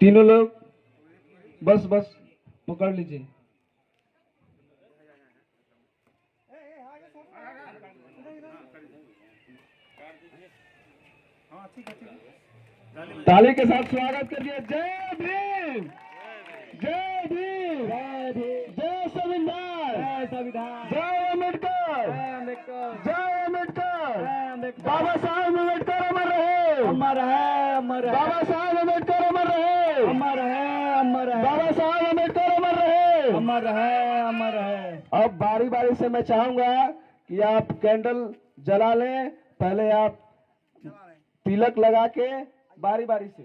तीनों लोग बस बस पकड़ लीजिए। ताली के साथ स्वागत करिए। जय भीम, जय भीम, जय भीम, जय संविधान, जय संविधान, जय अम्बेडकर, जय अम्बेडकर, जय अम्बेडकर, जय अम्बेडकर। बाबा साहब अम्बेडकर अमर रहे, अमर है, अमर है। बाबा साहब अम्बेडकर अमर रहे, अमर है, अमर है। बाबा साहब अम्बेडकर अमर रहे, अमर है, अमर है। अब बारी बारी से मैं चाहूंगा कि आप कैंडल जला लें। पहले आप तिलक लगा के बारी बारी से,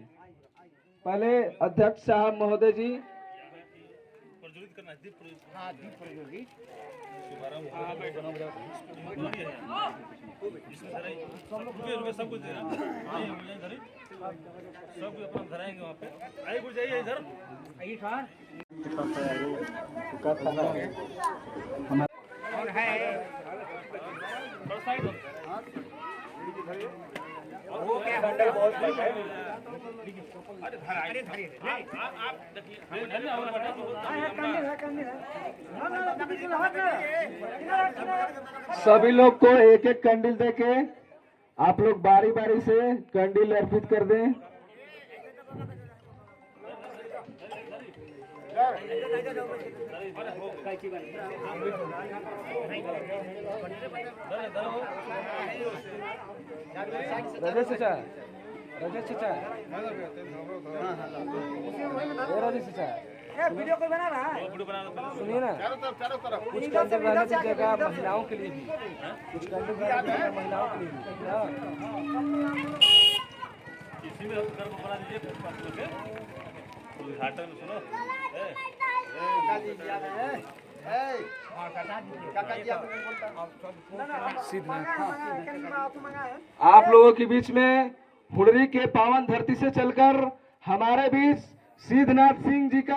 पहले अध्यक्ष साहब महोदय जी। प्रज्वलित करना है, दीप प्रज्वलित। हाँ, दीप प्रज्वलित। सब कुछ सब कुछ अपना धराएंगे वहाँ पे। आइए कुछ जाइए इधर, आइए खान। वो क्या बंडल बहुत है। अरे धरिए आप देखिए सभी लोग को एक एक कैंडल देके आप लोग बारी बारी से कैंडल अर्पित कर दें। राजेश चाचा, राजेश चाचा, राजेश चाचा, वीडियो कोई बना रहा है? सुनिए ना, चारों तरफ कुछ कैंडल रहने की जगह महिलाओं के लिए भी, कुछ कैंडल महिलाओं के लिए भी। इसी में घर को बना दीजिए। उद्घाटन सुनो। आप लोगों के बीच में हुडरी के पावन धरती से चलकर हमारे बीच सिद्धनाथ सिंह जी का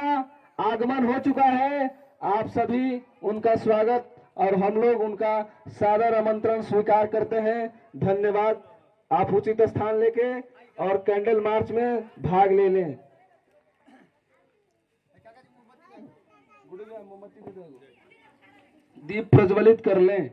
आगमन हो चुका है। आप सभी उनका स्वागत और हम लोग उनका सादर आमंत्रण स्वीकार करते हैं। धन्यवाद। आप उचित स्थान लेके और कैंडल मार्च में भाग ले लें। दीप प्रज्वलित कर लें।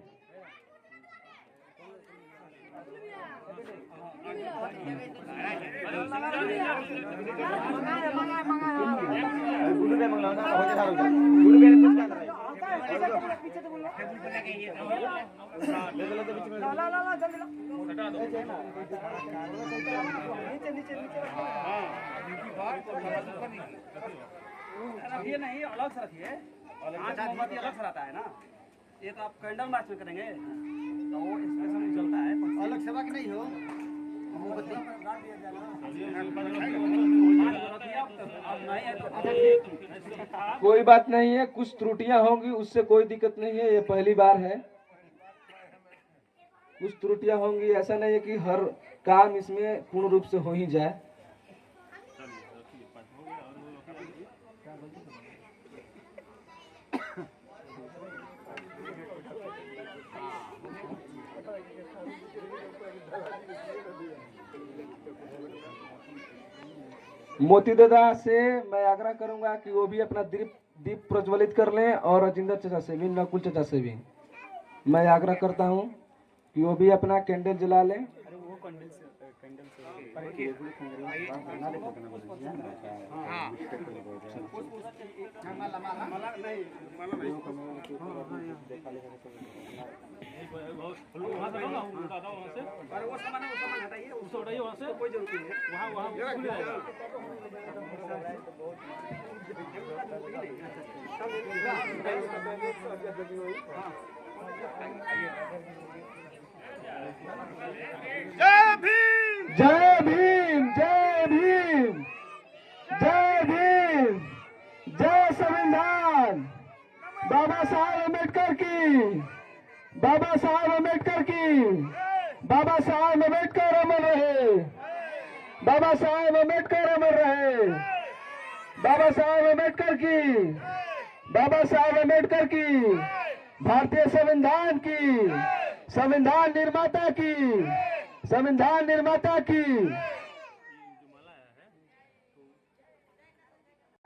ये नहीं अलग से रखिए, मोमबत्ती अलग से रहता है ना। ये तो आप कैंडल मार्च में करेंगे तो वो स्पेशल चलता है, अलग सेवा की नहीं हो। कोई बात नहीं है, कुछ त्रुटियां होंगी, उससे कोई दिक्कत नहीं है। ये पहली बार है, कुछ त्रुटियां होंगी। ऐसा नहीं है कि हर काम इसमें पूर्ण रूप से हो ही जाए। मोती दादा से मैं आग्रह करूंगा कि वो भी अपना दीप प्रज्वलित कर लें, और राजेंद्र चाचा से भी, नकुल चाचा से भी मैं आग्रह करता हूं कि वो भी अपना कैंडल जला लें। जय भीम, जय भीम, जय भीम, जय भीम, जय संविधान। बाबा साहब अम्बेडकर की, बाबा साहब अम्बेडकर की, बाबा साहब अम्बेडकर अमर रहे, बाबा साहब अम्बेडकर अमर रहे, बाबा साहब अम्बेडकर की, बाबा साहब अम्बेडकर की, भारतीय संविधान की, संविधान निर्माता की, संविधान निर्माता की।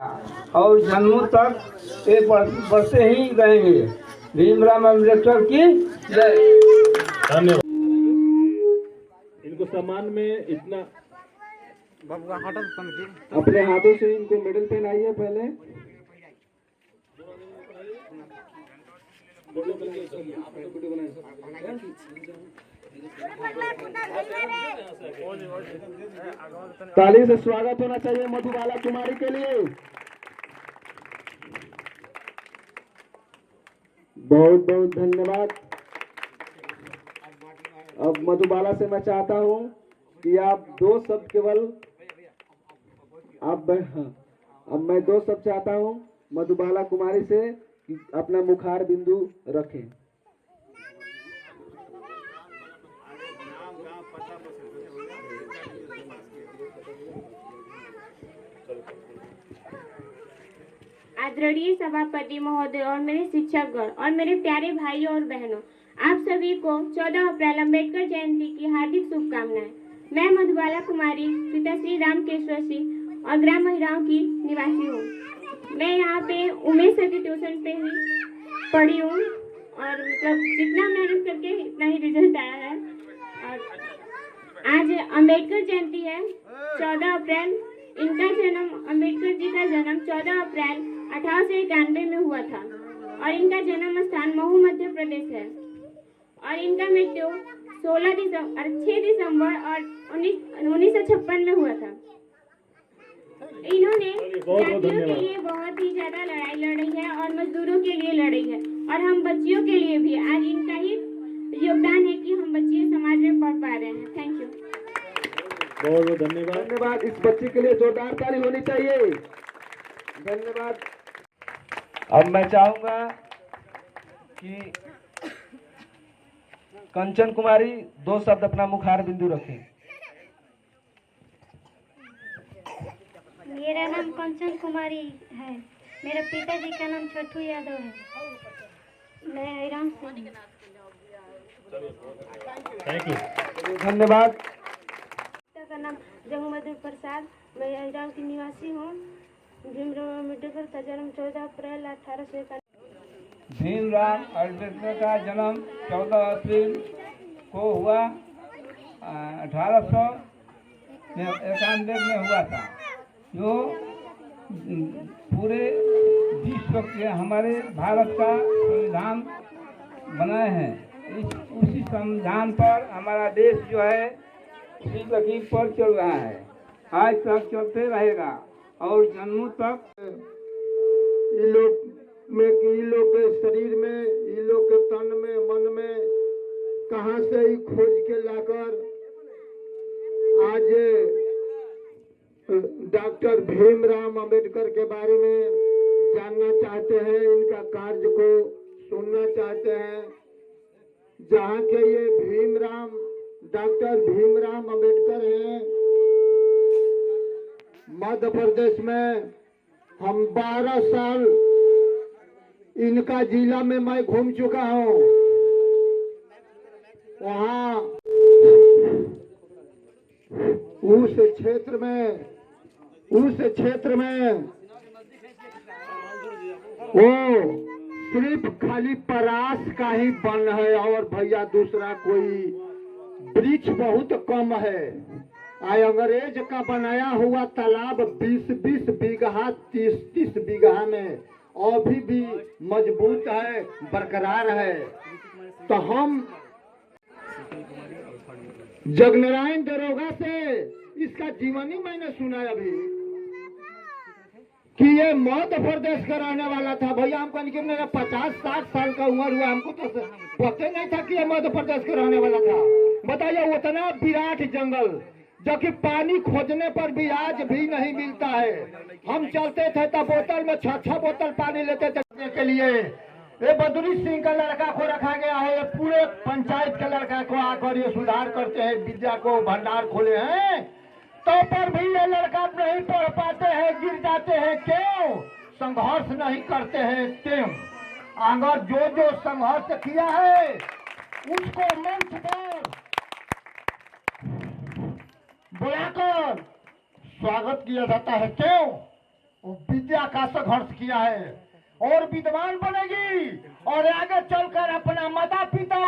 और जन्मों तक ये बढ़ते ही रहेंगे। भीमराव अम्बेडकर की जय। धन्यवाद। इनको सम्मान में इतना अपने हाथों से इनको मेडल पहनाइए पहले। ताली से स्वागत होना चाहिए मधुबाला कुमारी के लिए। बहुत बहुत धन्यवाद। अब मधुबाला से मैं चाहता हूं कि आप दो शब्द केवल अब मैं दो शब्द चाहता हूं मधुबाला कुमारी से कि अपना मुखार बिंदु रखें। आदरणीय सभापति महोदय और मेरे शिक्षकगण और मेरे प्यारे भाइयों और बहनों, आप सभी को 14 अप्रैल अम्बेडकर जयंती की हार्दिक शुभकामनाएं। मैं मधुबाला कुमारी पिता श्री रामकेश्वर सिंह और ग्राम महिलाओं की निवासी हूँ। मैं यहाँ पे उमेश सर की ट्यूशन पे ही पढ़ी हूँ और मतलब जितना मेहनत करके इतना ही रिजल्ट आया है। और आज अम्बेडकर जयंती है 14 अप्रैल। इनका जन्म अम्बेडकर जी का जन्म 14 अप्रैल 1891 में हुआ था और इनका जन्म स्थान महू मध्य प्रदेश है और इनका मृत्यु 6 दिसंबर और 1956 में हुआ था। इन्होंने जातियों के लिए बहुत ही ज्यादा लड़ाई लड़ी है और मजदूरों के लिए लड़ी है और हम बच्चियों के लिए भी आज इनका ही योगदान है कि हम बच्चे समाज में पढ़ पा रहे हैं। Thank you. बहुत बहुत धन्यवाद। धन्यवाद। इस बच्ची के लिए जोरदार ताली होनी चाहिए। धन्यवाद। अब मैं चाहूंगा कि कंचन कुमारी दो शब्द अपना मुखार बिंदु रखें। मेरा नाम कंचन कुमारी है। मेरे पिताजी का नाम छोटू यादव है। मैं हैरान से थैंक यू। धन्यवाद। का नाम जगमधु प्रसाद। मैं अहिराम की निवासी हूँ। भीमराव अम्बेडकर का जन्म 14 अप्रैल 1891। भीमराव अम्बेडकर का जन्म 14 अप्रैल को हुआ 1891 में हुआ था। जो पूरे विश्व के हमारे भारत का संविधान बनाए हैं। उसी संविधान पर हमारा देश जो है उसी लकीर पर चल रहा है। आज तक चलते रहेगा और जन्मों तक इन लोग के शरीर में, इन लोग के तन में, मन में कहां से ही खोज के लाकर आज डॉक्टर भीमराव अम्बेडकर के बारे में जानना चाहते हैं, इनका कार्य को सुनना चाहते हैं। जहाँ के ये डॉक्टर भीमराव अम्बेडकर हैं, मध्य प्रदेश में हम 12 साल इनका जिला में मैं घूम चुका हूँ। वहाँ उस क्षेत्र में वो सिर्फ खाली परास का ही वन है और भैया दूसरा कोई वृक्ष बहुत कम है। अंग्रेज का बनाया हुआ तालाब 20-20 बीघा 30-30 बीघा में अभी भी मजबूत है, बरकरार है। तो हम जगनारायण दरोगा से इसका जीवनी मैंने सुना अभी कि ये मध्य प्रदेश का रहने वाला था। भैया हमको कि मेरा 50-60 साल का उम्र हुआ, हमको तो पता नहीं था कि ये मध्य प्रदेश का रहने वाला था। बताइए उतना विराट जंगल जो कि पानी खोजने पर भी आज भी नहीं मिलता है। हम चलते थे तब बोतल में 6 बोतल पानी लेते थे के लिए। ये बद्री सिंह का लड़का को रखा गया है। ये पूरे पंचायत के लड़का को आकर ये सुधार करते हैं, विद्या को भंडार खोले हैं, तो पर भी ये लड़का नहीं पढ़ पाते हैं, गिर जाते हैं। क्यों? संघर्ष नहीं करते हैं। क्यों? अगर जो संघर्ष किया है उसको मंच पर बुलाकर स्वागत किया जाता है। क्यों? विद्या का संघर्ष किया है और विद्वान बनेगी और आगे चलकर अपना माता पिता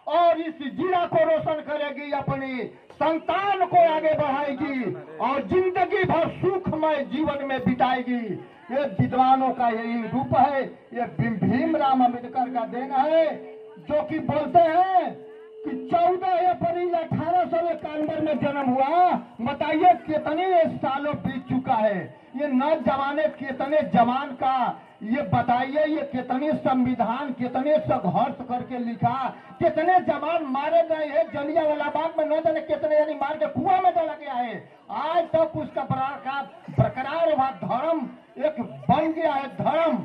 और इस जिला को रोशन करेगी, अपनी संतान को आगे बढ़ाएगी और जिंदगी भर सुखमय जीवन में बिताएगी। ये विद्वानों का यही रूप है। ये भीमराव अम्बेडकर का देन है, जो कि बोलते हैं कि 14 अप्रैल 1891 में जन्म हुआ। बताइए कितने सालों बीत चुका है। ये नौजवाने कितने जवान का ये बताइए, ये कितने संविधान कितने संघर्ष करके लिखा, कितने जवान मारे गए हैं जलियांवाला बाग में, न जाने कितने यानी मार के कुआं में डाला गया है। आज तक उसका बरकरार हुआ धर्म एक बन गया है धर्म।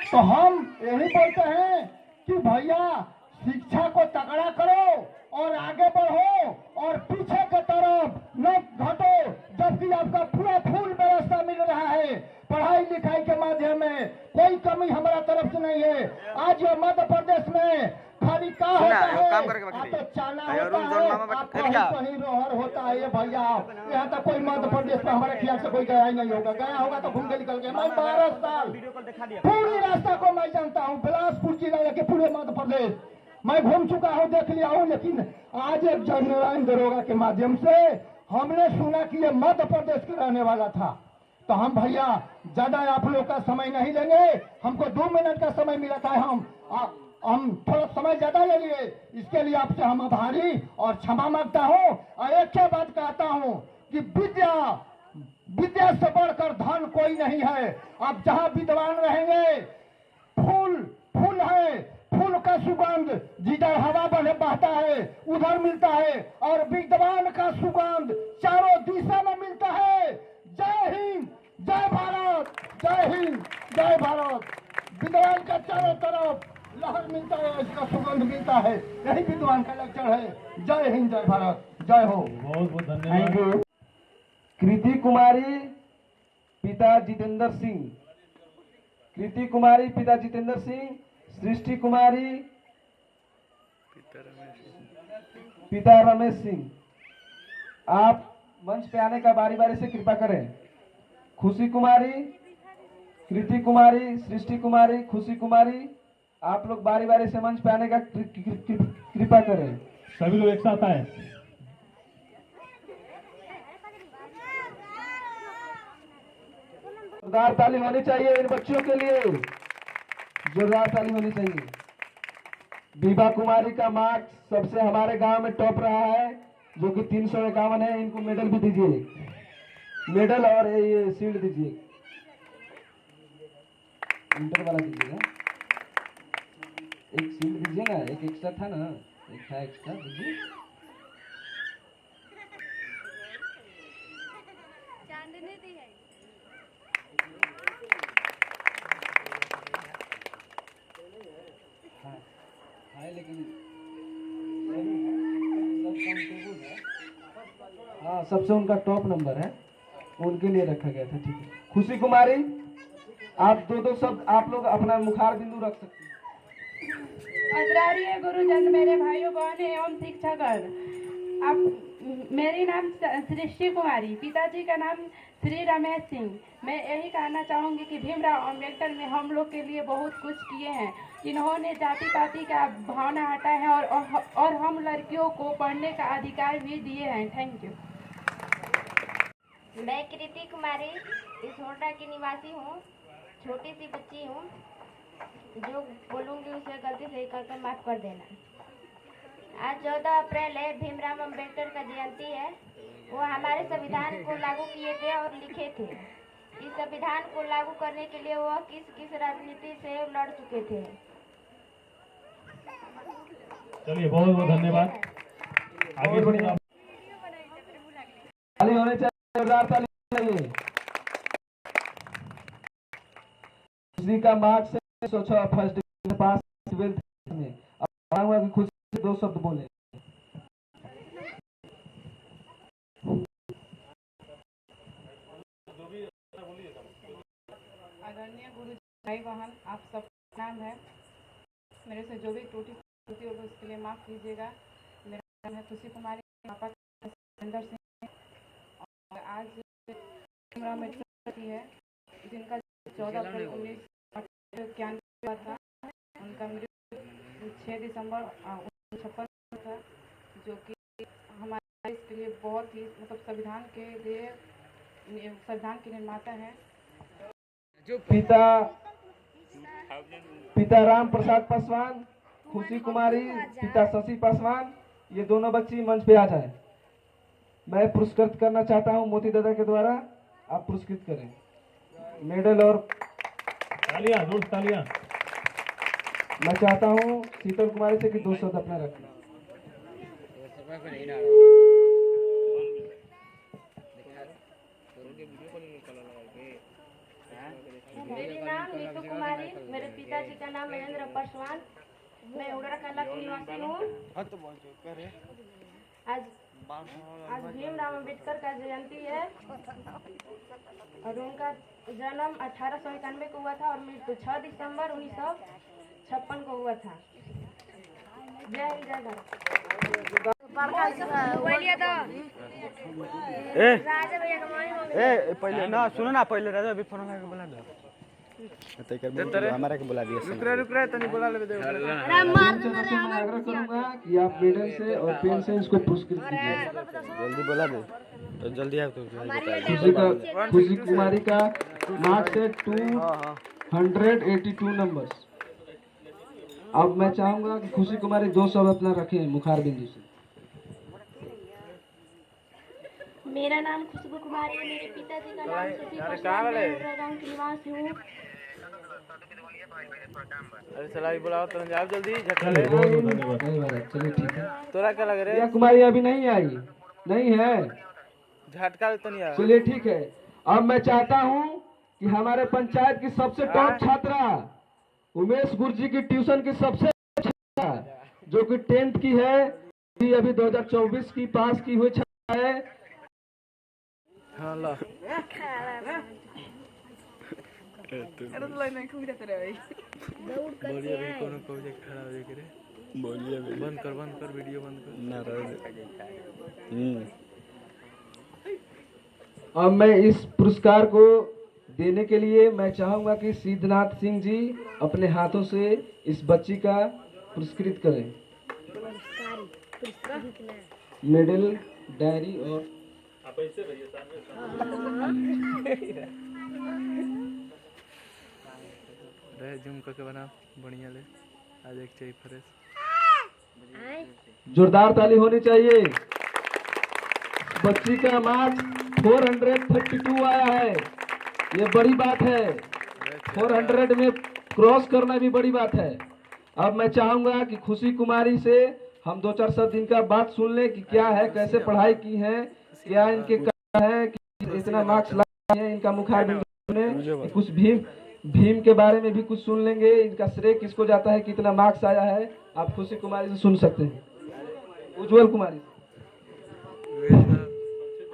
तो हम यही बोलते हैं कि भैया शिक्षा को तगड़ा करो और आगे बढ़ो और पीछे की तरफ न घटो, जबकि आपका पूरा फुल व्यवस्था मिल रहा है। पढ़ाई लिखाई के माध्यम में कोई कमी हमारा तरफ से नहीं है। आज ये मध्य प्रदेश में खाली का होता है, आप तो चाना होता है, आप कहीं रोहर होता है। ये भैया यहाँ तक कोई मध्य प्रदेश में हमारे ख्याल से कोई गया ही नहीं होगा, गया होगा तो घूम के निकल गया। मैं 12 साल पूरी रास्ता को मैं जानता हूँ, बिलासपुर जिला लेके पूरे मध्य प्रदेश मैं घूम चुका हूँ, देख लिया हूँ। लेकिन आज एक जननारायण दरोगा के माध्यम से हमने सुना कि ये मध्य प्रदेश के रहने वाला था। तो हम भैया ज्यादा आप लोग का समय नहीं लेंगे, हमको 2 मिनट का समय मिला था, हम थोड़ा समय ज्यादा ले लिए, इसके लिए आपसे हम आभारी और क्षमा मांगता हूँ। और एक ही बात कहता हूँ कि विद्या से बढ़कर धन कोई नहीं है। आप जहाँ विद्वान रहेंगे, फूल है, फूल का सुगंध जिधर हवा बहता है उधर मिलता है, और विद्वान का सुगंध चारों दिशा में मिलता है। जय हिंद, जय भारत, जय हिंद, जय भारत। विद्वान का चारों तरफ लहर मिलता है, इसका सुगंध मिलता है। यही विद्वान का लक्षण है। जय हिंद, जय भारत, जय हो। बहुत बहुत धन्यवाद। कृति कुमारी पिता जितेंद्र सिंह, कृति कुमारी पिता जितेंद्र सिंह, सृष्टि कुमारी पिता रमेश सिंह। आप मंच पे आने का बारी बारी से कृपा करें। खुशी कुमारी, कृति कुमारी, सृष्टि कुमारी, खुशी कुमारी, आप लोग बारी बारी से मंच पे आने का कृपा करें। सभी लोग एक साथ आए। जोरदार ताली होनी चाहिए इन बच्चों के लिए, जोरदार ताली होनी चाहिए। बीबा कुमारी का मार्क्स सबसे हमारे गांव में टॉप रहा है, जो कि 351 है। इनको मेडल भी दीजिए, मेडल और ये शील्ड दीजिए, इंटर वाला दीजिएगा। एक शील्ड दीजिए ना, एक एक्स्ट्रा था ना, एक था एक्स्ट्रा दीजिए। लेकिन हाँ, सबसे उनका टॉप नंबर है, उनके लिए रखा गया था। ठीक है, खुशी कुमारी, आप दो शब्द आप लोग अपना मुखार बिंदु रख सकते हैं। आदरणीय गुरुजन, मेरे भाइयों बहन एवं शिक्षकगण, आप मेरी नाम सृष्टि कुमारी, पिताजी का नाम श्री रमेश सिंह। मैं यही कहना चाहूँगी कि भीमराव अम्बेडकर ने हम लोग के लिए बहुत कुछ किए हैं। इन्होंने जाति पाति का भावना हटाया है और हम लड़कियों को पढ़ने का अधिकार भी दिए हैं। Thank you. मैं कृति कुमारी इस होंडा की निवासी हूँ, छोटी सी बच्ची हूँ। जो बोलूँगी उसे गलती से करके माफ़ कर देना। आज 14 अप्रैल है, भीमराव अम्बेडकर का जयंती है। वो हमारे संविधान को लागू किए थे और लिखे थे। इस संविधान को लागू करने के लिए वह किस राजनीति से लड़ चुके थे। चलिए, बहुत बहुत धन्यवाद। आगे बढ़िए। ताली होने चाहिए, जोरदार ताली होनी चाहिए। खुशी का मार्क्स से सोचा फर्स्ट डिवीजन पास 12th में। अब खुशी से 2 शब्द बोले। आदरणीय गुरु भाई बहन, आप सब नाम है, मेरे से जो भी त्रुटि होगी उसके लिए माफ़ कीजिएगा। मेरा नाम है खुशी कुमारी, पापा जितेंद्र सिंह। और आज साथी है जिनका 14 अप्रैल 1991 हुआ था। उनका मृत्यु 6 दिसंबर 1956 था, जो कि हमारे देश के लिए बहुत ही मतलब संविधान के निर्माता हैं। पिता राम प्रसाद पासवान, खुशी कुमारी, पिता शशि पासवान, ये दोनों बच्ची मंच पे आ जाए। मैं पुरस्कृत करना चाहता हूं मोती दादा के द्वारा, आप पुरस्कृत करें मेडल और तालियां, जोर से तालियां। मैं चाहता हूं शीतल कुमारी से कि 2 शब्द अपना रखें। मेरी नाम नीतू कुमारी, मेरे पिताजी का नाम महेंद्र पासवान, मैं उड़रा कला की निवासी हूँ। आज भीमराव अम्बेडकर का जयंती है और उनका जन्म 1891 को हुआ था और मृत्यु 6 दिसंबर 1956 को हुआ था। जय हिंद, जय भारत। पहले ना सुनो ना, पहले राजा अभी फोन लगा के बोला दो। हमारा के बुला दिया। रुक रहे तनी बोला ले दे। मैं आग्रह करूंगा कि आप मेडल से और पेन से इसको पुरस्कृत कीजिए। जल्दी बोला दे तो जल्दी आओ। तो खुशी कुमारी का मार्क्स है 282 नंबर्स। अब मैं चाहूंगा कि खुशी कुमारी 2 शब्द अपना रखें मुखार बिंदु से। मेरा नाम खुशबू कुमारी है, मेरे पिताजी का नाम शशि पासवान, मैं उड़रा की निवासी हूँ। अरे चला भी बुलाओ तो जाओ जल्दी, झटका ले। चलिए ठीक है। तोरा क्या लग रहा है? कुमारी अभी नहीं आई, नहीं है, झटका तो नहीं आया। चलिए ठीक है। अब मैं चाहता हूं कि हमारे पंचायत की सबसे टॉप छात्रा उमेश गुरुजी की ट्यूशन की सबसे छात्रा जो कि 10th की है, अभी 2024 की पास की हुई छात्रा है। हाँ ला बोलिए अभी कौन प्रोजेक्ट खड़ा हो जाए रे। बोलिए अभी बंद कर वीडियो बंद कर ना रहे। अब मैं इस पुरस्कार को देने के लिए मैं चाहूंगा कि सिद्धनाथ सिंह जी अपने हाथों से इस बच्ची का पुरस्कृत करें। मेडल, डायरी और आप ऐसे रहिए सामने रहे जूम करके बना बढ़िया ले। आज एक चाहिए फ्रेश, जोरदार ताली होनी चाहिए। बच्ची का मार्क्स 432 आया है, ये बड़ी बात है। 400 में क्रॉस करना भी बड़ी बात है। अब मैं चाहूंगा कि खुशी कुमारी से हम 2-4 शब्द इनका बात सुन लें कि क्या है, कैसे पढ़ाई की है, क्या इनके है कि इतना मार्क्स लाए हैं इनका मुखार बिंदु में। कुछ भीम के बारे में भी कुछ सुन लेंगे, इनका श्रेय किसको जाता है, कितना मार्क्स आया है, आप खुशी कुमारी से सुन सकते हैं। उज्जवल कुमारी।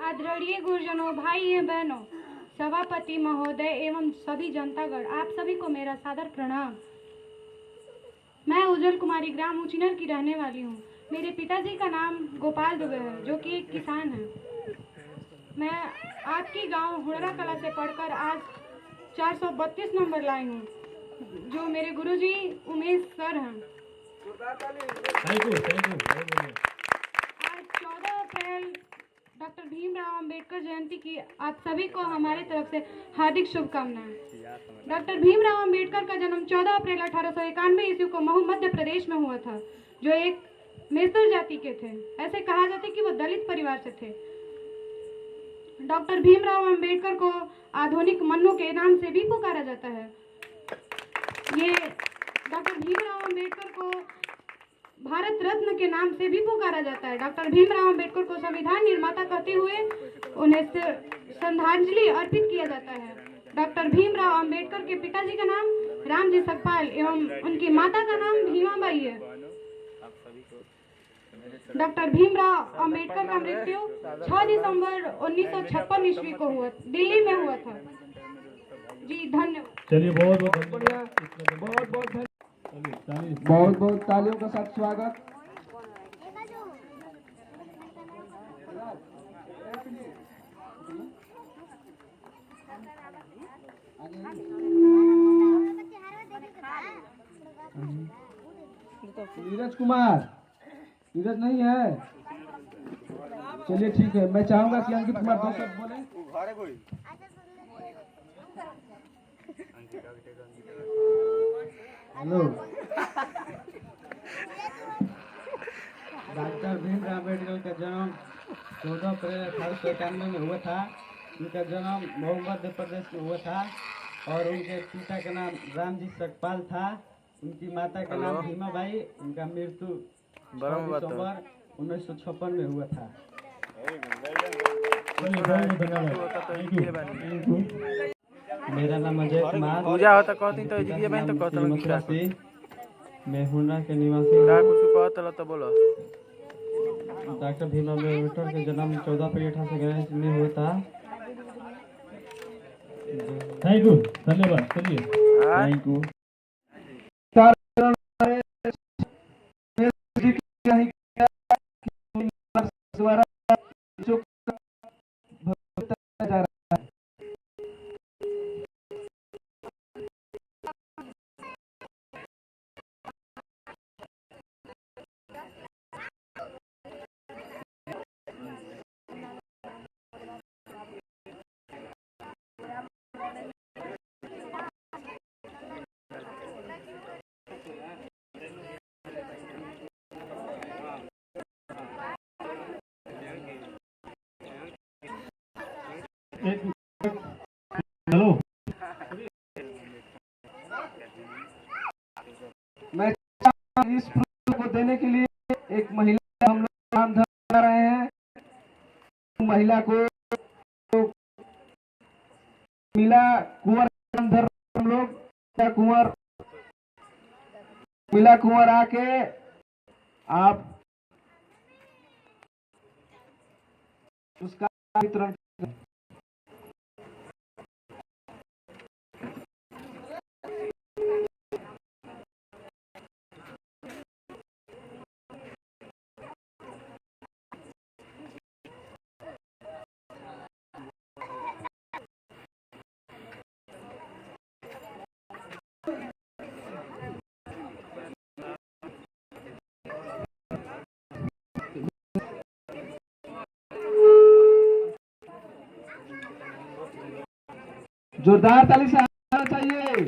आदरणीय गुरुजनों, भाई एवं बहनों, सभापति महोदय एवं सभी जनतागण, आप सभी को मेरा सादर प्रणाम। मैं उज्जवल कुमारी ग्राम उचिनर की रहने वाली हूँ। मेरे पिताजी का नाम गोपाल दुबे है, जो कि एक किसान है। मैं आपकी गांव हुड़रा कला से पढ़कर आज 432 नंबर लाई हूँ, जो मेरे गुरुजी उमेश सर हैं। Thank you. आज 14 अप्रैल डॉक्टर भीमराव अंबेडकर जयंती की आप सभी को हमारे तरफ से हार्दिक शुभकामनाएं। डॉक्टर भीमराव अंबेडकर का जन्म 14 अप्रैल 1891 ईस्वी को महू मध्य प्रदेश में हुआ था, जो एक मेसर जाति के थे। ऐसे कहा जाता है कि वो दलित परिवार से थे। डॉक्टर भीमराव अंबेडकर को आधुनिक मन्नू के नाम से भी पुकारा जाता है। ये डॉक्टर भीमराव अंबेडकर को भारत रत्न के नाम से भी पुकारा जाता है। डॉक्टर भीमराव अंबेडकर को संविधान निर्माता कहते हुए उन्हें श्रद्धांजलि अर्पित किया जाता है। डॉक्टर भीमराव अंबेडकर के पिताजी का नाम रामजी सकपाल एवं उनकी माता का नाम भीमाबाई है। डॉक्टर भीमराव अंबेडकर का मृत्यु 6 दिसंबर 1956 ईस्वी को हुआ, दिल्ली में हुआ था। जी धन्यवाद। चलिए बहुत बहुत बढ़िया, बहुत बहुत तालियों के साथ स्वागत। नीरज कुमार, नीरज नहीं है? चलिए ठीक है, मैं चाहूंगा कि अंकित कुमार 2 शब्द बोले। हेलो। डॉक्टर भीमराव अम्बेडकर का जन्म 14 अप्रैल 1891 में हुआ था। उनका जन्म मध्य प्रदेश में हुआ था और उनके पिता का नाम रामजी सकपाल था। उनकी माता का नाम भीमाबाई। उनका मृत्यु 6 दिसंबर 1956 में हुआ था। मेरा नाम अजय कुमार, पूजा होता कहती तो जिगिए बहन तो कहता से मैं हुंडा के निवासी। का कुछ कहता तो बोलो। डॉक्टर भीमराव अम्बेडकर का जन्म 14 अप्रैल 1891 में हुआ था। थैंक यू, धन्यवाद। चलिए, थैंक यू। हेलो, मैं इस पुरस्कार को देने के लिए एक महिला हम लोग नाम धर रहे हैं। महिला को मिला कुंवर नाम धर हम लोग। कुंवर मिला कुंवर आके आप उसका वितरण। जोरदार ताली से आना चाहिए।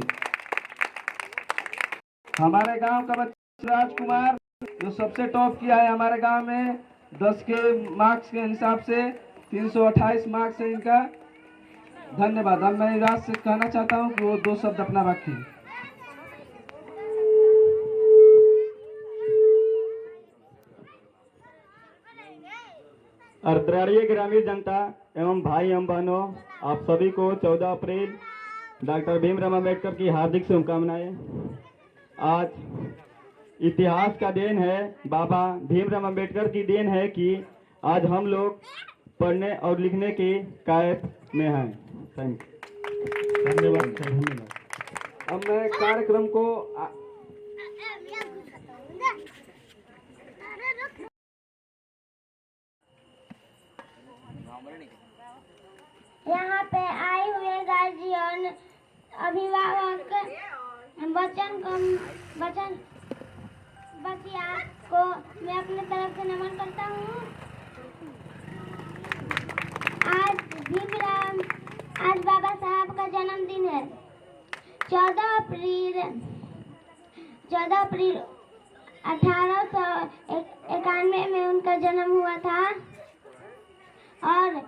हमारे गांव का बच्चा राजकुमार जो सबसे टॉप किया है हमारे गांव में 10 के मार्क्स के हिसाब से 328 मार्क्स है इनका। धन्यवाद। अब मैं युवराज से कहना चाहता हूं कि वो 2 शब्द अपना रखें। अर्धराड़ीय ग्रामीण जनता एवं भाई एवं बहनों, आप सभी को 14 अप्रैल डॉक्टर भीमराव अम्बेडकर की हार्दिक शुभकामनाएं। आज इतिहास का देन है, बाबा भीमराव अम्बेडकर की देन है कि आज हम लोग पढ़ने और लिखने के कायद में हैं। धन्यवाद। अब मैं कार्यक्रम को यहाँ पे आए हुए गार्जियन, अभिभावक, बचिया को मैं अपने तरफ से नमन करता हूँ। आज बाबा साहब का जन्मदिन है। 14 अप्रैल 1891 में उनका जन्म हुआ था और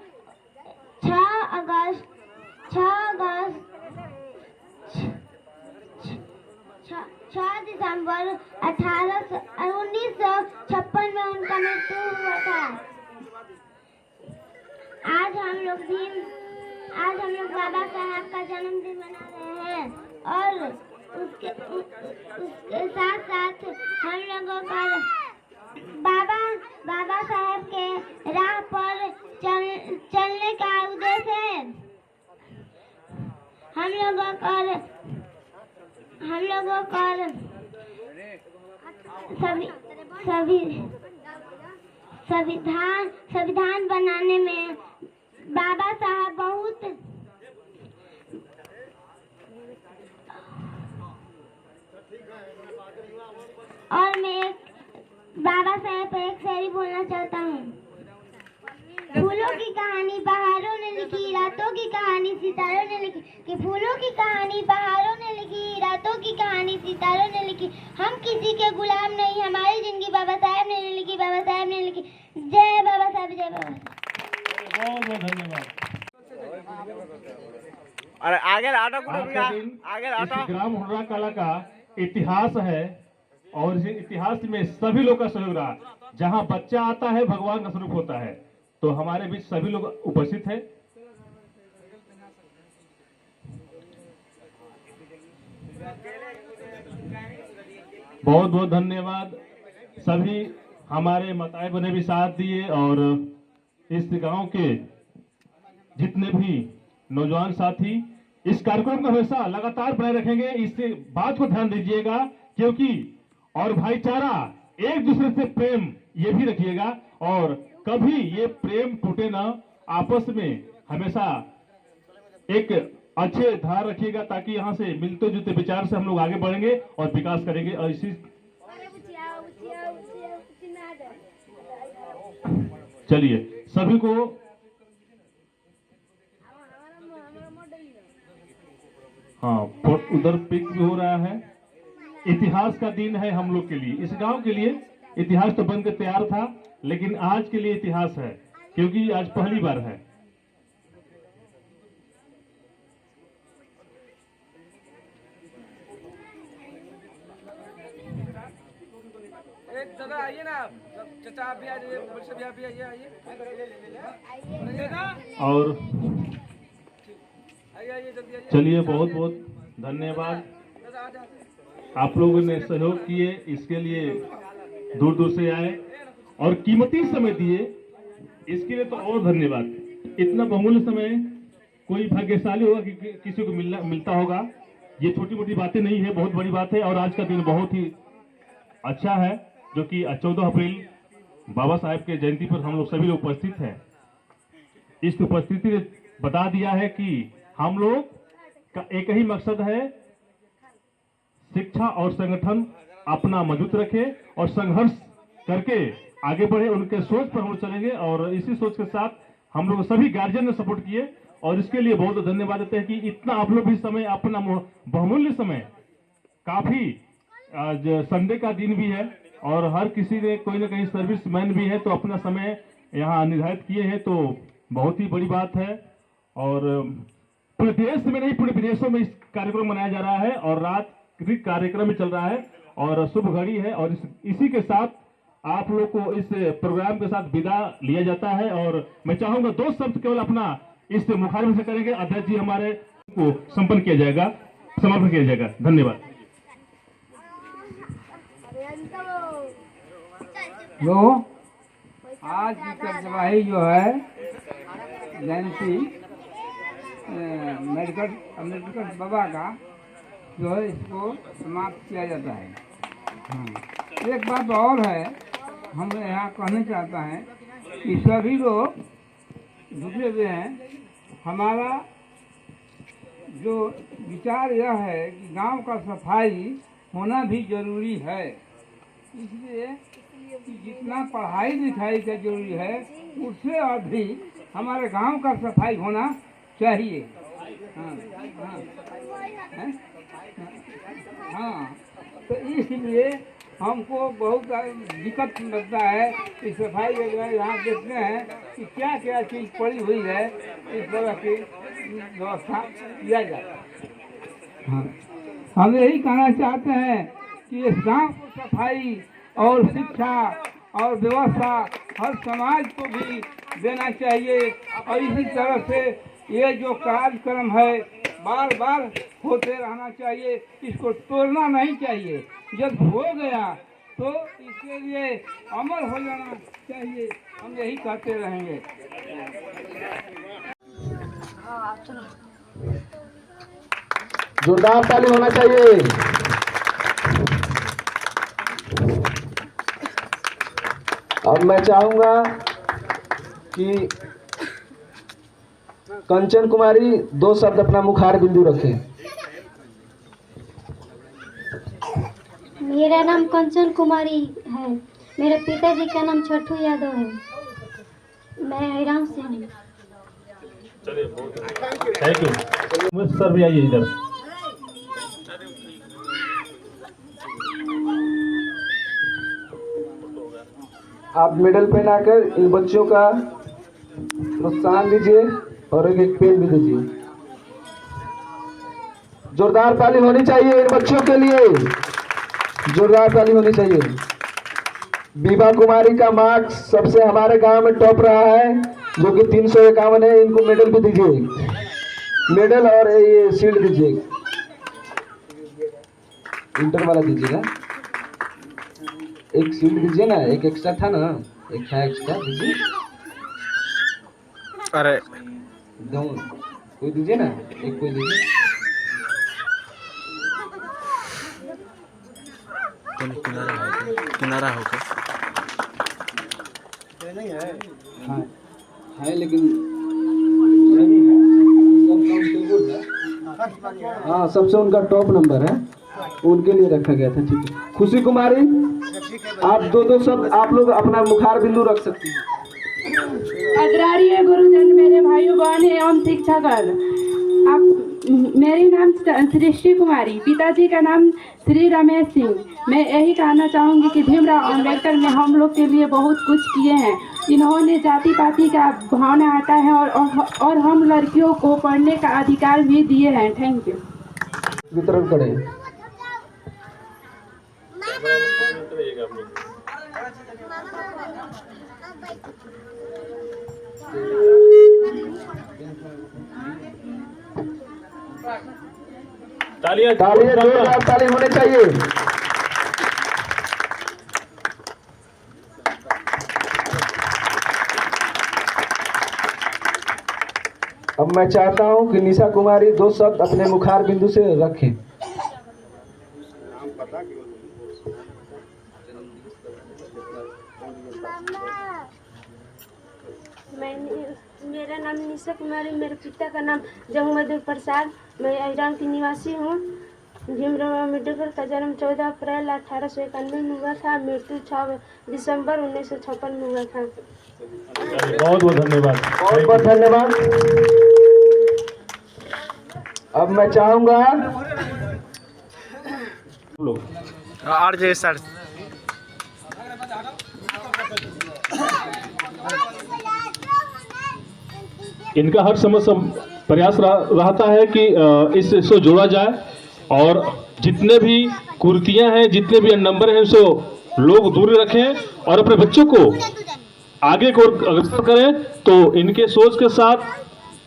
6 दिसंबर 1956 में उनका मृत्यु हुआ था। आज हम लोग बाबा साहब का जन्मदिन मना रहे हैं और उसके साथ साथ हम लोगों का बाबा साहब के राह पर चलने का उद्देश्य है। हम लोगों को संविधान बनाने में बाबा साहब बहुत और मैं एक बाबा साहेब पर एक शायरी बोलना चाहता हूँ। फूलों की कहानी बहारों ने लिखी, रातों की कहानी सितारों ने लिखी। कि फूलों की कहानी बहारों ने लिखी, रातों की कहानी सितारों ने लिखी। हम किसी के गुलाम नहीं, हमारी जिंदगी बाबा साहेब ने लिखी, बाबा साहेब ने लिखी। जय बाबा साहेब, जय बाबा साहेब। बहुत बहुत धन्यवाद। अरे आगे आटा को आज का दिन आगे इस आटा ग्राम हुर्रा कला का इतिहास है और इस इतिहास में सभी लोग का सहयोग रहा। जहाँ बच्चा आता है भगवान का स्वरूप होता है, तो हमारे बीच सभी लोग उपस्थित हैं। बहुत बहुत धन्यवाद। सभी हमारे मताए ने भी साथ दिए और इस गांव के जितने भी नौजवान साथी इस कार्यक्रम को हमेशा लगातार बनाए रखेंगे। इस बात को ध्यान दीजिएगा क्योंकि और भाईचारा, एक दूसरे से प्रेम, ये भी रखिएगा और कभी ये प्रेम टूटे ना। आपस में हमेशा एक अच्छे धार रखिएगा ताकि यहाँ से मिलते जुलते विचार से हम लोग आगे बढ़ेंगे और विकास करेंगे। और इसी चलिए सभी को हाँ उधर पिक भी हो रहा है। इतिहास का दिन है हम लोग के लिए, इस गांव के लिए। इतिहास तो बनकर तैयार था लेकिन आज के लिए इतिहास है क्योंकि आज पहली बार है। एक जगह आइए ना, चाचा आप भी आ जाइए, बच्चे भी आप भी आइए, आइए और आइए जल्दी आइए। चलिए बहुत बहुत धन्यवाद। आप लोगों ने सहयोग किए, इसके लिए दूर दूर से आए और कीमती समय दिए, इसके लिए तो और धन्यवाद। इतना बहुमूल्य समय कोई भाग्यशाली होगा कि किसी को मिलता होगा। ये छोटी मोटी बातें नहीं है, बहुत बड़ी बात है। और आज का दिन बहुत ही अच्छा है जो कि 14 अप्रैल बाबा साहेब के जयंती पर हम लोग सभी लोग उपस्थित हैं। इस उपस्थिति ने बता दिया है कि हम लोग का एक ही मकसद है, शिक्षा और संगठन अपना मजबूत रखे और संघर्ष करके आगे बढ़े। उनके सोच पर हम चलेंगे और इसी सोच के साथ हम लोग सभी गार्जियन ने सपोर्ट किए और इसके लिए बहुत धन्यवाद देते हैं कि इतना आप लोग भी समय, अपना बहुमूल्य समय, काफी आज संडे का दिन भी है और हर किसी ने कोई ना कहीं सर्विस मैन भी है तो अपना समय यहाँ निर्धारित किए हैं, तो बहुत ही बड़ी बात है। और पूरे देश में नहीं, पूरे विदेशों में इस कार्यक्रम मनाया जा रहा है और रात कार्यक्रम भी चल रहा है और शुभ घड़ी है। और इसी के साथ आप लोग को इस प्रोग्राम के साथ विदा लिया जाता है और मैं चाहूंगा 2 शब्द केवल अपना इस मुखारबिन से करेंगे। अध्यक्ष जी हमारे को संपन्न किया जाएगा, समर्पण किया जाएगा। धन्यवाद। जो आज की कार्यवाही जो है जयंती मेडिकल अम्बेडकर बाबा का जो है इसको समाप्त किया जाता है। हाँ। एक बात और है, हम यहाँ कहना चाहता है कि सभी लोग जुटे हुए हैं। हमारा जो विचार यह है कि गांव का सफाई होना भी जरूरी है, इसलिए कि जितना पढ़ाई लिखाई का जरूरी है उससे अधिक हमारे गांव का सफाई होना चाहिए। हाँ हाँ हाँ, तो इसलिए हमको बहुत दिक्कत लगता है कि सफाई वगैरह यहाँ देखते हैं कि क्या क्या चीज़ पड़ी हुई है, इस तरह की व्यवस्था किया जाए। हाँ, हम यही कहना चाहते हैं कि इस गांव को सफाई और शिक्षा और व्यवस्था हर समाज को भी देना चाहिए और इसी तरह से ये जो कार्यक्रम है बार बार होते रहना चाहिए, इसको तोड़ना नहीं चाहिए। जब हो गया तो इसके लिए अमर हो जाना चाहिए, हम यही कहते रहेंगे। जोरदार ताली होना चाहिए। अब मैं चाहूंगा कि कंचन कुमारी 2 शब्द अपना मुखार बिंदु रखें। मेरा नाम कंचन कुमारी है। मेरे पिताजी का नाम छोटू यादव है। मैं हरिराम से हूँ। Thank you sir. भी आइए इधर। आप मेडल पहनाकर इन बच्चों का प्रोत्साहन दीजिए और एक पेन भी दीजिए। जोरदार ताली होनी चाहिए इन बच्चों के लिए, जोरदार ताली होनी चाहिए। बीबा कुमारी का मार्क्स सबसे हमारे गांव में टॉप रहा है, जो कि 351 है। इनको मेडल भी दीजिए, मेडल और ये शील्ड दीजिए। इंटर वाला दीजिएगा, एक शील्ड दीजिए ना, एक एक्स्ट्रा था ना, एक है एक्स्ट्रा दीजिए। अरे दो कोई दीजिए ना, एक कोई दीजिए। किनारा होकर हाँ है, लेकिन हाँ सबसे उनका टॉप नंबर है, उनके लिए रखा गया था। ठीक है, खुशी कुमारी आप दो शब्द आप लोग अपना मुखार बिंदु रख सकती हैं। आदरणीय गुरुजन, मेरे भाइयों बहन एवं शिक्षकगण, आप मेरी नाम सृष्टि कुमारी, पिताजी का नाम श्री रमेश सिंह। मैं यही कहना चाहूँगी कि भीमराव अम्बेडकर ने हम लोग के लिए बहुत कुछ किए हैं। इन्होंने जाति पाति का भावना हटा है और हम लड़कियों को पढ़ने का अधिकार भी दिए हैं। Thank you. वितरण करें। तालियां जोरदार ताली होने चाहिए। अब मैं चाहता हूं कि निशा कुमारी 2 शब्द अपने मुखार बिंदु से रखें। मेरा नाम निशा कुमारी, मेरे पिता का नाम जमुमदेव प्रसाद। मैं अहिराम की निवासी हूँ। भीमराव अम्बेडकर का जन्म 14 अप्रैल 1891 में हुआ था। मृत्यु 6 दिसंबर 1956 में हुआ था। बहुत बहुत धन्यवाद, बहुत बहुत धन्यवाद। अब मैं चाहूंगा और जे सर इनका हर समय प्रयास रहता है कि इससे जोड़ा जाए और जितने भी कुर्तियां हैं, जितने भी नंबर हैं, सो लोग दूर रखें और अपने बच्चों को आगे को अग्रसर करें। तो इनके सोच के साथ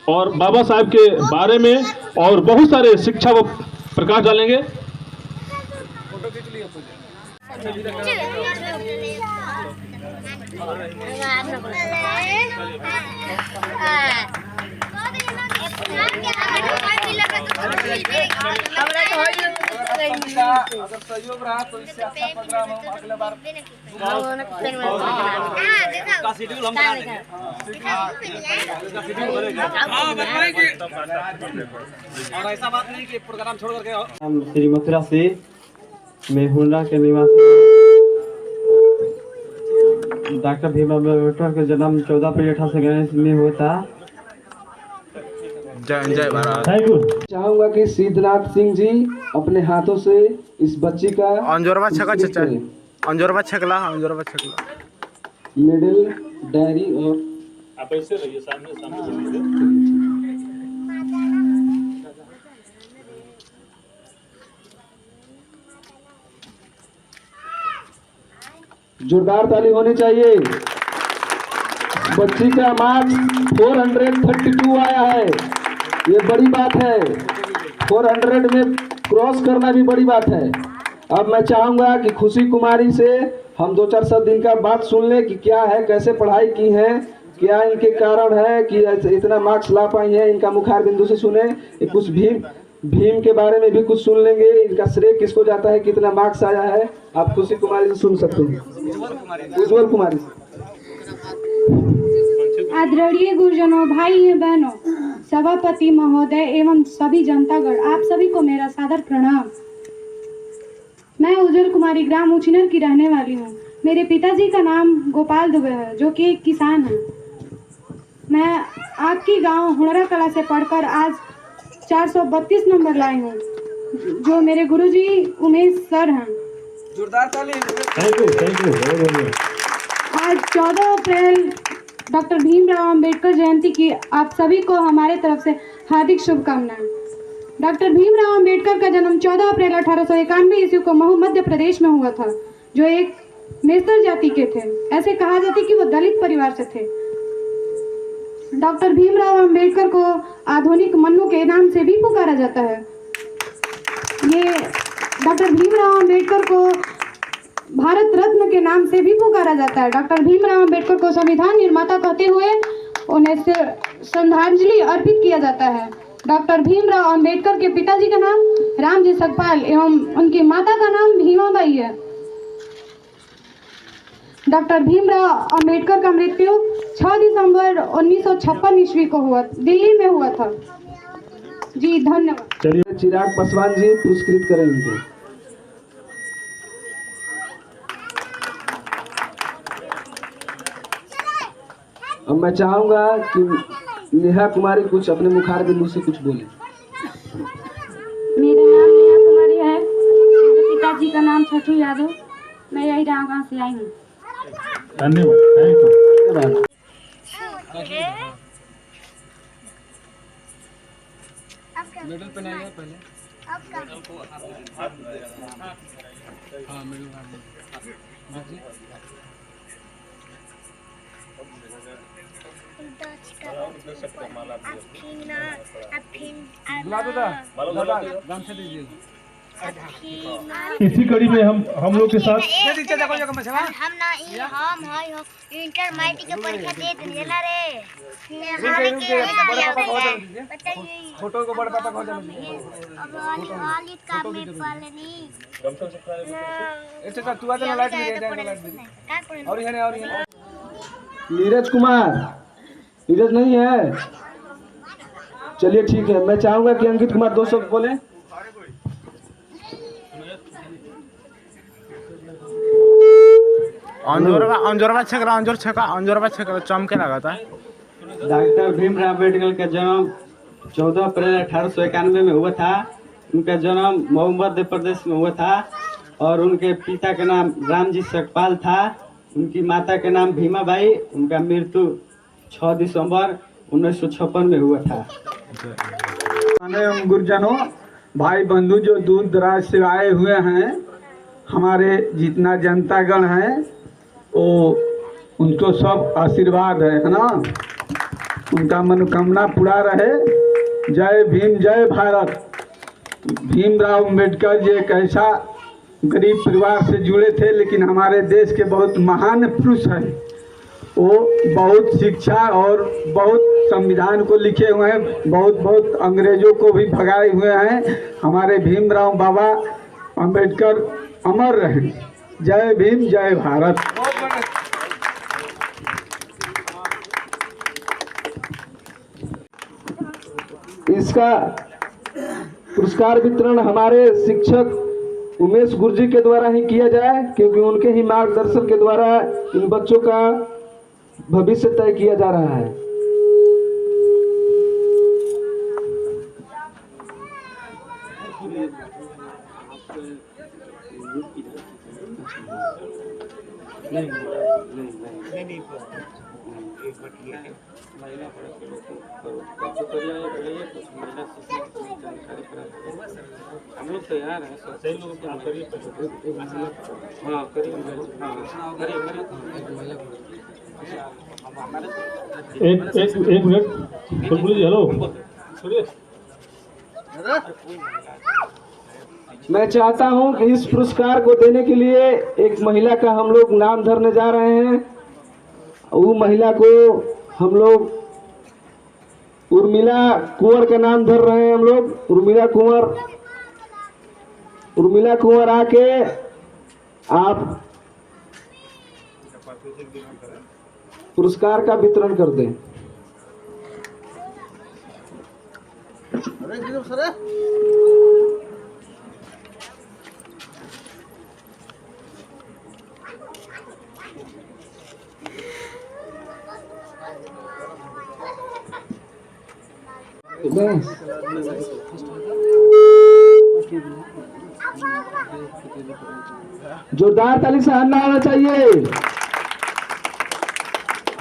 और बाबा साहब के बारे में और बहुत सारे शिक्षा को प्रकाश डालेंगे। अगर सहयोग रहा तो इससे अच्छा प्रोग्राम हम अगले बार और ऐसा बात नहीं कि प्रोग्राम छोड़ करके। हम श्री मथुरा से, मैं हुंडा के निवासी। डॉक्टर भीमराव अम्बेडकर का जन्म 14 अप्रैल 1891 में हुआ था। जय भारत। Thank you. चाहूंगा कि सिद्धनाथ सिंह जी अपने हाथों से इस बच्ची का अंजोरवा छका चाचा, अंजोरवा छकला, अंजोरवा छकला, मेडल, डायरी और आप ऐसे रहिए, सामने जोरदार ताली होनी चाहिए। बच्ची का मार्क्स 432 आया है, ये बड़ी बात है। 400 में क्रॉस करना भी बड़ी बात है। अब मैं चाहूंगा कि खुशी कुमारी से हम 2-4 शब्द इनका बात सुन लें कि क्या है, कैसे पढ़ाई की है, क्या इनके कारण है कि इतना मार्क्स ला पाई है। इनका मुखार बिंदु से सुने। कुछ भीम के बारे में भी कुछ सुन लेंगे। इनका श्रेय किसको जाता है, कितना मार्क्स आया है, आप खुशी कुमारी से सुन सकते हैं। उज्जवल कुमारी। आदरणीय गुरुजनों, भाई बहनों, सभापति महोदय एवं सभी जनतागण, आप सभी को मेरा सादर प्रणाम। मैं उज्जवल कुमारी ग्राम उचिनर की रहने वाली हूँ। मेरे पिताजी का नाम गोपाल दुबे है, जो कि एक किसान हैं। मैं आपकी गांव हुड़रा कला से पढ़कर आज 432 नंबर लाई हूँ, जो मेरे गुरुजी उमेश सर हैं। जोरदार ताली। थैंक यू बहुत बढ़िया। आज 14 अप्रैल डॉक्टर भीमराव अंबेडकर जयंती की आप सभी को हमारे तरफ से हार्दिक शुभकामनाएं। डॉक्टर भीमराव अंबेडकर का जन्म 14 अप्रैल 1891 ईस्वी को महू मध्य प्रदेश में हुआ था, जो एक मेस्तर जाति के थे। ऐसे कहा जाता है कि वो दलित परिवार से थे। डॉक्टर भीमराव अंबेडकर को आधुनिक मन्नू के नाम से भी पुकारा जाता है। ये डॉक्टर भीमराव अंबेडकर को भारत रत्न के नाम से भी पुकारा जाता है। डॉक्टर भीमराव अंबेडकर को संविधान निर्माता कहते हुए उन्हें श्रद्धांजलि अर्पित किया जाता है। डॉक्टर भीमराव अंबेडकर के पिताजी का नाम रामजी सकपाल एवं उनकी माता का नाम भीमाबाई है। डॉक्टर भीमराव अंबेडकर का मृत्यु 6 दिसंबर 1956 ईस्वी को हुआ, दिल्ली में हुआ था। जी धन्यवाद। चलिए चिराग पासवान जी पुरस्कृत करें इनको। अब मैं चाहूंगा कि नेहा कुमारी कुछ अपने मुखार बिंदु से कुछ बोले। मेरा नाम नेहा कुमारी है, मेरे पिताजी का नाम छठू यादव, मैं यही रामगांव से आई हूँ। धन्यवाद, थैंक यू। मेडल पहनाइए पहले। हाँ मेडल इसी कड़ी में हम लोग के साथ इंटरमीडिएट के परीक्षा दे देला रे। फोटो को बड़ा पापा को जाने अब वाली काम में पालनी ऐसे तू आजा लाइट में दे और ये नीरज कुमार, नीरज नहीं है। चलिए ठीक है, मैं चाहूंगा कि अंकित कुमार 2 शब्द बोले। अंजोरवा छकरा चमके लगा था। डॉक्टर भीमराव अम्बेडकर का जन्म 14 अप्रैल 1891 में हुआ था। उनका जन्म मऊ मध्य प्रदेश में हुआ था और उनके पिता का नाम रामजी सकपाल था। उनकी माता का नाम भीमाबाई। उनका मृत्यु 6 दिसंबर 1956 में हुआ था। गुरुजनों, भाई बंधु जो दूर दराज से आए हुए हैं, हमारे जितना जनतागण है वो उनको सब आशीर्वाद है ना, उनका मनोकामना पूरा रहे। जय भीम, जय भारत। भीमराव अम्बेडकर जी एक ऐसा गरीब परिवार से जुड़े थे, लेकिन हमारे देश के बहुत महान पुरुष हैं। वो बहुत शिक्षा और बहुत संविधान को लिखे हुए हैं, बहुत अंग्रेजों को भी भगाए हुए हैं। हमारे भीमराव बाबा अम्बेडकर अमर रहे। जय भीम, जय भारत। इसका पुरस्कार वितरण हमारे शिक्षक उमेश गुरुजी के द्वारा ही किया जाए, क्योंकि उनके ही मार्गदर्शन के द्वारा इन बच्चों का भविष्य तय किया जा रहा है। हम लोग तैयार हैं, सही लोग आप करिए। हाँ करिए, एक मिनट बोलिए। हेलो सुनिए, मैं चाहता हूं कि इस पुरस्कार को देने के लिए एक महिला का हम लोग नाम धरने जा रहे हैं। वो महिला को हम लोग उर्मिला कुंवर का नाम धर रहे हैं। हम लोग उर्मिला कुंवर आके आप पुरस्कार का वितरण कर दें। जोरदार ताली से हल्ला होना चाहिए।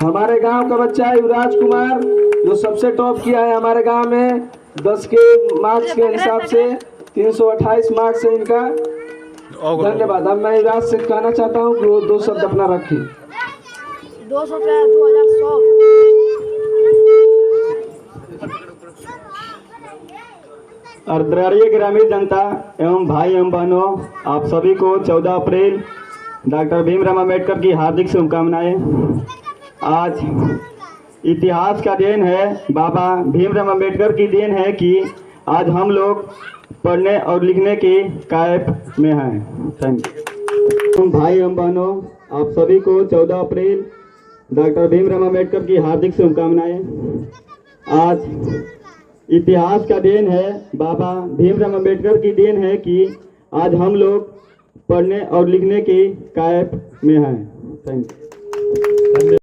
हमारे गांव का बच्चा है युवराज कुमार, जो सबसे टॉप किया है हमारे गांव में। 10 के मार्क्स के हिसाब से 328 मार्क्स है इनका। धन्यवाद। अब मैं युवराज से कहना चाहता हूँ कि वो 2 शब्द अपना रखें। 200 रुपया 2100। अर्धराज्यीय ग्रामीण जनता एवं भाई एवं बहनों, आप सभी को 14 अप्रैल डॉक्टर भीमराव अंबेडकर की हार्दिक शुभकामनाएं। आज इतिहास का देन है, बाबा भीमराव अंबेडकर की देन है कि आज हम लोग पढ़ने और लिखने के कायब में हैं। Thank you. भाई एवं बहनों, आप सभी को 14 अप्रैल डॉक्टर भीमराव अंबेडकर की हार्दिक शुभकामनाएं। आज इतिहास का देन है, बाबा भीमराव अंबेडकर की देन है कि आज हम लोग पढ़ने और लिखने के कायब में हैं। Thank you.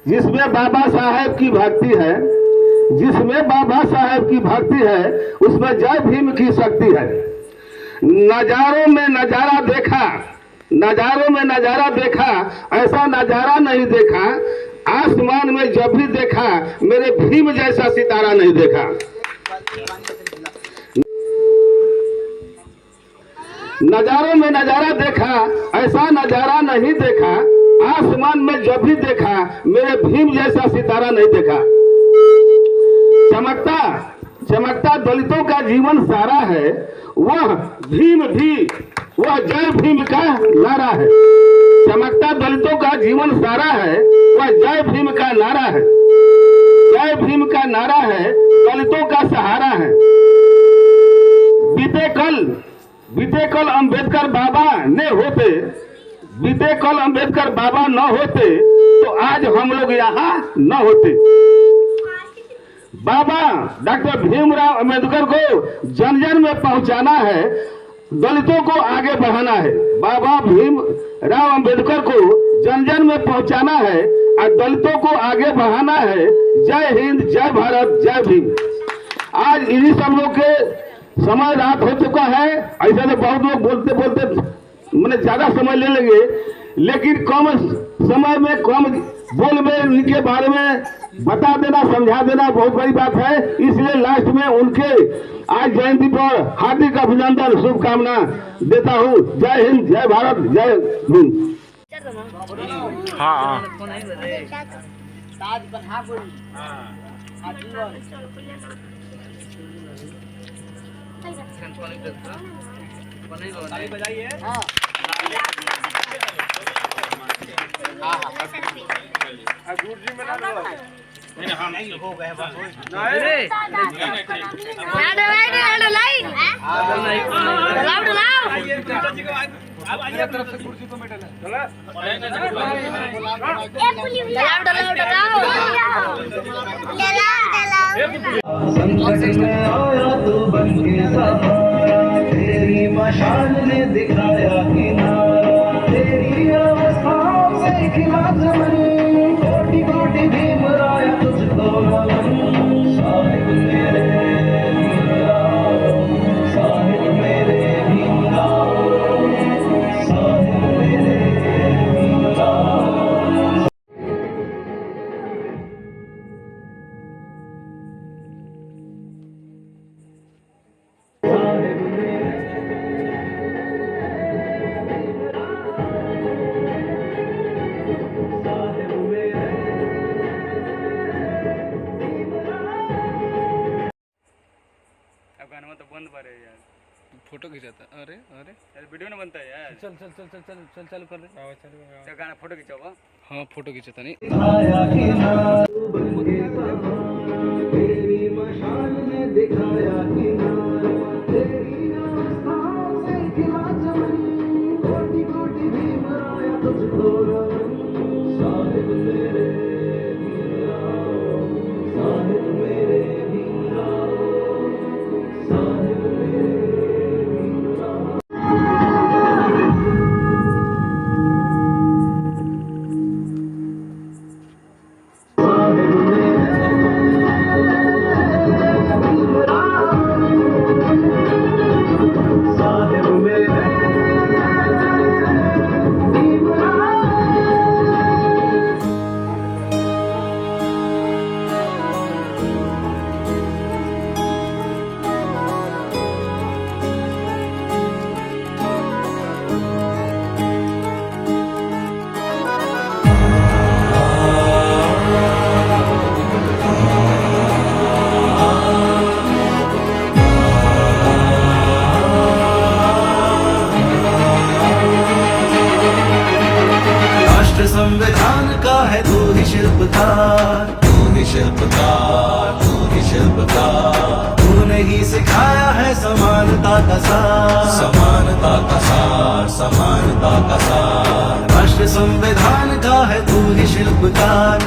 जिसमें बाबा साहेब की भक्ति है, जिसमें बाबा साहेब की भक्ति है, उसमें जय भीम की शक्ति है। नजारों में नजारा देखा, नजारों में नजारा देखा, ऐसा नजारा नहीं देखा। आसमान में जब भी देखा, मेरे भीम जैसा सितारा नहीं देखा। नजारों में नजारा देखा, ऐसा नजारा नहीं देखा। आसमान में जब भी देखा, मेरे भीम जैसा सितारा नहीं देखा। चमकता चमकता दलितों का जीवन सारा है, वह भीम भी, वह जय भीम का नारा है। चमकता दलितों का जीवन सारा है, वह जय भीम का नारा है। जय भीम का नारा है, दलितों का सहारा है। बीते कल अंबेडकर बाबा ने होते, बीते कल अंबेडकर बाबा न होते तो आज हम लोग यहाँ न होते। बाबा डॉक्टर भीमराव अंबेडकर को जन जन में पहुंचाना है, दलितों को आगे बढ़ाना है। बाबा भीमराव अंबेडकर को जन जन में पहुंचाना है और दलितों को आगे बढ़ाना है। जय हिंद, जय भारत, जय भीम। आज इन्हीं सब लोग के समय रात हो चुका है। ऐसे तो बहुत लोग बोलते बोलते मैंने ज्यादा समय ले लेंगे, लेकिन कम समय में कम बोल में इनके बारे में बता देना, समझा देना बहुत बड़ी बात है। इसलिए लास्ट में उनके आज जयंती पर हार्दिक अभिनंदन, शुभकामना देता हूँ। जय हिंद, जय भारत, जय भीम। संकट में आया तू बन के सहारा, तेरी मशाल ने दिखाया किनारा, तेरी अवस्थाओं से खिला चमन, कोटि कोटि भीम राय तुझको नमन। साहिब मेरे भीमराव, साहिब मेरे भीमराव, साहिब मेरे भीमराव। गाना में तो बंद पा रहे यार, फोटो खिंचाता। अरे अरे यार वीडियो ना बनता है यार। चल चल चल चल चल चल चालू कर दे। चल गाना फोटो खिंचाओ। हाँ फोटो खिंचाता नहीं। तेरी मशाल ने दिखाया किनारा, तेरी अवस्थाओं से खिला चमन, कोटि कोटि भीम राय तुझको नमन। साहिब मेरे भीमराव, साहिब मेरे भीमराव, साहिब मेरे भीमराव। संविधान का है तू ही शिल्पकार, तू ही शिल्पकार, तू ही शिल्पकार। तूने ही सिखाया है समानता का सार, समानता का सार, समानता का सार। राष्ट्र संविधान का है तू ही शिल्पकार,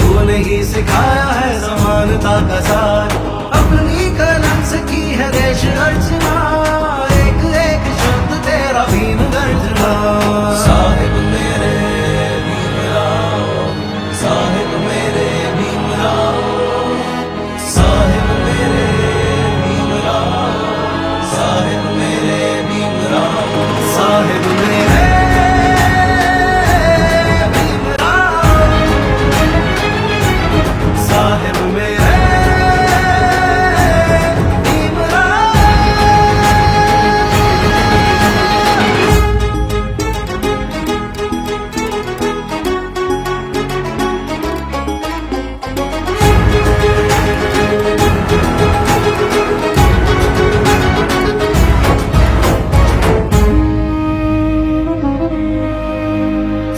तूने ही सिखाया है समानता का सार। अपनी कलम से की है देश अर्चना, एक एक शब्द तेरा भीम गर्जना। साहिब मेरे साहिब मेरे भीमराव, साहिब मेरे भीमराव, साहिब मेरे भीमराव, साहिब मेरे भीमराव, साहिब मेरे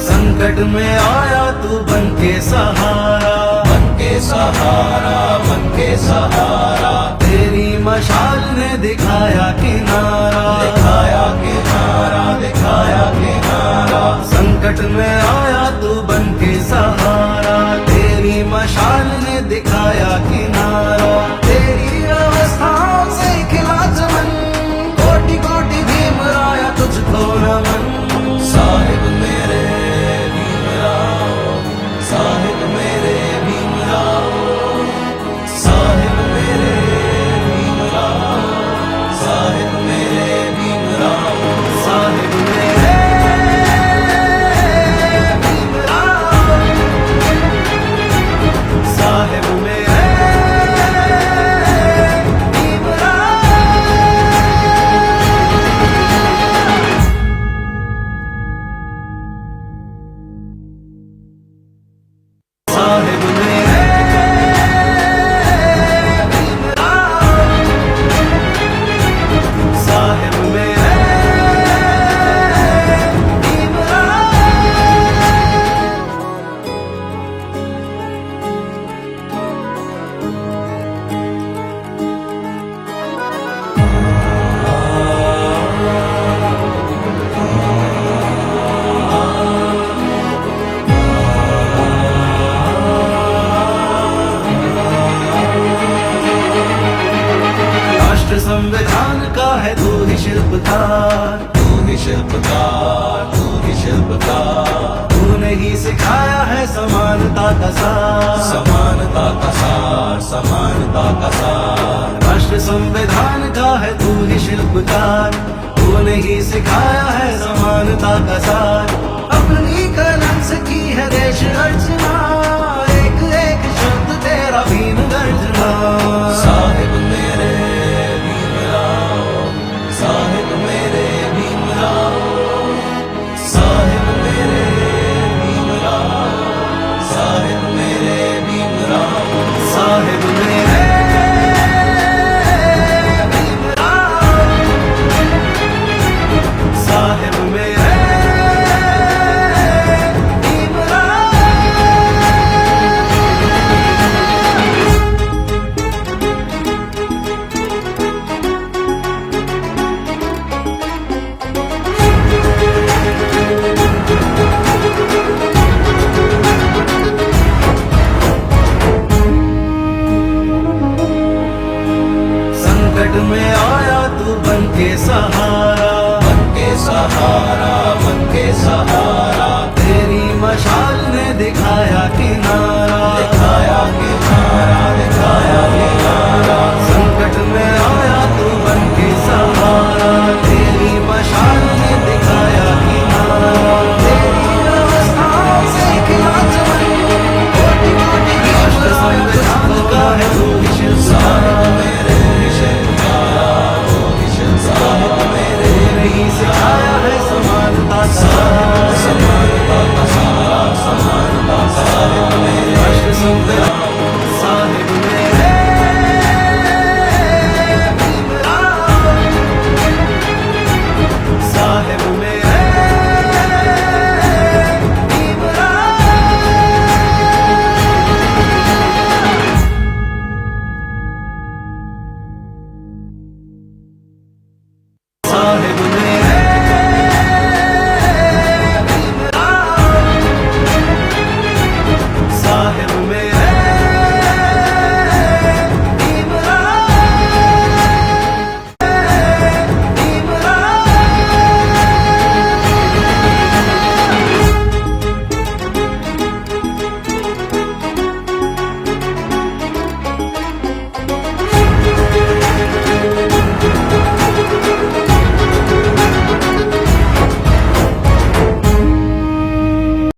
संकट में आया तू बन के सहारा, बन के सहारा, बन के सहारा। तेरी मशाल ने दिखाया किनारा, दिखाया किनारा, दिखाया किनारा। संकट में आया तू बन के सहारा, तेरी मशाल ने दिखाया किनारा। तेरी अवस्थाओं से खिला चमन, कोटि कोटि भीम राय तुझको नमन। साहिब मेरे साहिब मेरे भीमराव, साहिब मेरे भीमराव, साहिब मेरे भीमराव, साहिब मेरे भीमराव, साहिब मेरे ही सिखाया है समानता का सार, समानता का सार, समानता का सार। राष्ट्र संविधान का है तू ही शिल्पकार, तूने ही सिखाया है समानता का सार।